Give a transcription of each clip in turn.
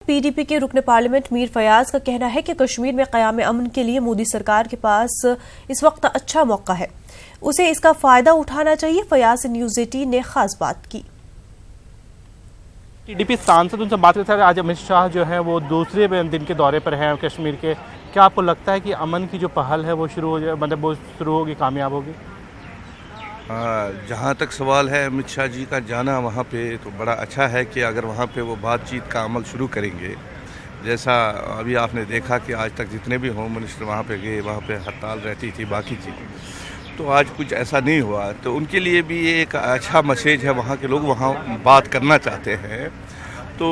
PDP के रुकन parliament Mir Fayaz का कहना है कि कश्मीर में क़याम अमन के लिए मोदी सरकार के पास इस वक्त अच्छा मौका है, उसे इसका फायदा उठाना चाहिए। फयाज से न्यूज़ 18 ने खास बात की। टीडीपी सांसद उनसे बात करते हैं। आज अमित शाह जो है वो दूसरे दिन के दौरे पर हैं कश्मीर के। क्या आपको लगता है कि अमन की जो पहल है वो शुरू होगी, कामयाब होगी? जहाँ तक सवाल है अमित शाह जी का जाना वहाँ पे, तो बड़ा अच्छा है कि अगर वहाँ पे वो बातचीत का अमल शुरू करेंगे। जैसा अभी आपने देखा कि आज तक जितने भी होम मिनिस्टर वहाँ पे गए, वहाँ पे हड़ताल रहती थी, बाकी थी, तो आज कुछ ऐसा नहीं हुआ। तो उनके लिए भी ये एक अच्छा मैसेज है। वहाँ के लोग वहाँ बात करना चाहते हैं, तो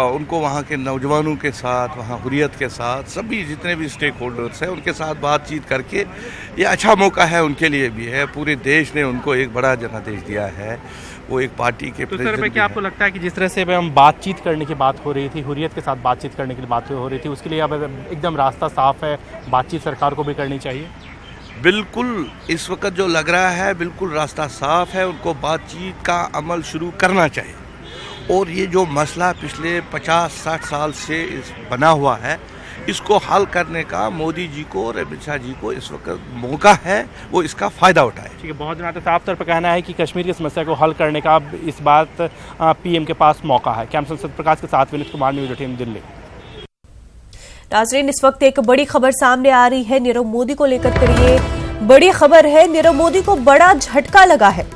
उनको वहाँ के नौजवानों के साथ, वहाँ हुर्रियत के साथ, सभी जितने भी स्टेक होल्डर्स हैं उनके साथ बातचीत करके ये अच्छा मौका है, उनके लिए भी है। पूरे देश ने उनको एक बड़ा जनादेश दिया है। वो एक पार्टी के तो सर, क्या आपको लगता है कि जिस तरह से हम बातचीत करने की बात हो रही थी, हुर्रियत के साथ बातचीत करने की बात हो रही थी, उसके लिए अब एकदम रास्ता साफ है, बातचीत सरकार को भी करनी चाहिए? बिल्कुल, इस वक्त जो लग रहा है बिल्कुल रास्ता साफ है। उनको बातचीत का अमल शुरू करना चाहिए। और ये जो मसला पिछले 50-60 साल से बना हुआ है, इसको हल करने का मोदी जी को और अमित शाह जी को इस वक्त मौका है, वो इसका फ़ायदा उठाए। ठीक है, बहुत ज़्यादा साफ तौर पर कहना है कि कश्मीर की समस्या को हल करने का इस बात पीएम के पास मौका है। कैमरा सत्यप्रकाश के साथ विनीत कुमार, न्यूज़ 18 दिल्ली। नाज़रीन, इस वक्त एक बड़ी खबर सामने आ रही है नीरव मोदी को लेकर करिए। बड़ी खबर है, नीरव मोदी को बड़ा झटका लगा है।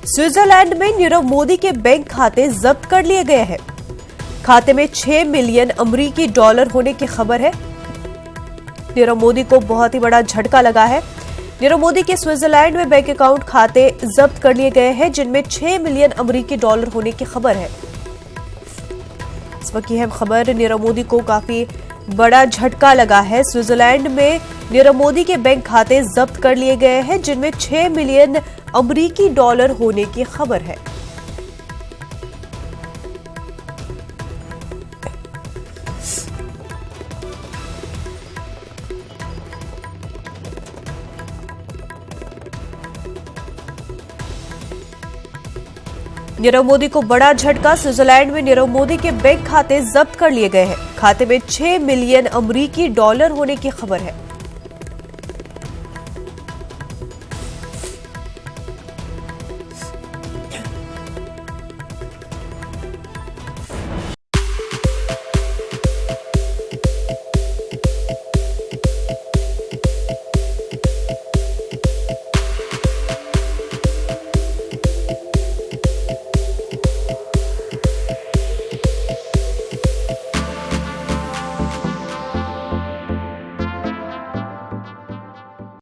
स्विट्जरलैंड में नीरव मोदी के बैंक खाते जब्त कर लिए गए हैं। खाते में 6 मिलियन अमरीकी डॉलर होने की खबर है। नीरव मोदी को बहुत ही बड़ा झटका लगा है। नीरव मोदी के स्विट्जरलैंड में बैंक अकाउंट खाते जब्त कर लिए गए हैं, जिनमें 6 मिलियन अमरीकी डॉलर होने की खबर है। इस वक्त की अहम खबर, नीरव मोदी को काफी बड़ा झटका लगा है। स्विट्जरलैंड में नीरव मोदी के बैंक खाते जब्त कर लिए गए हैं, जिनमें 6 मिलियन अमरीकी डॉलर होने की खबर है। नीरव मोदी को बड़ा झटका। स्विट्जरलैंड में नीरव मोदी के बैंक खाते जब्त कर लिए गए हैं। खाते में 6 मिलियन अमरीकी डॉलर होने की खबर है।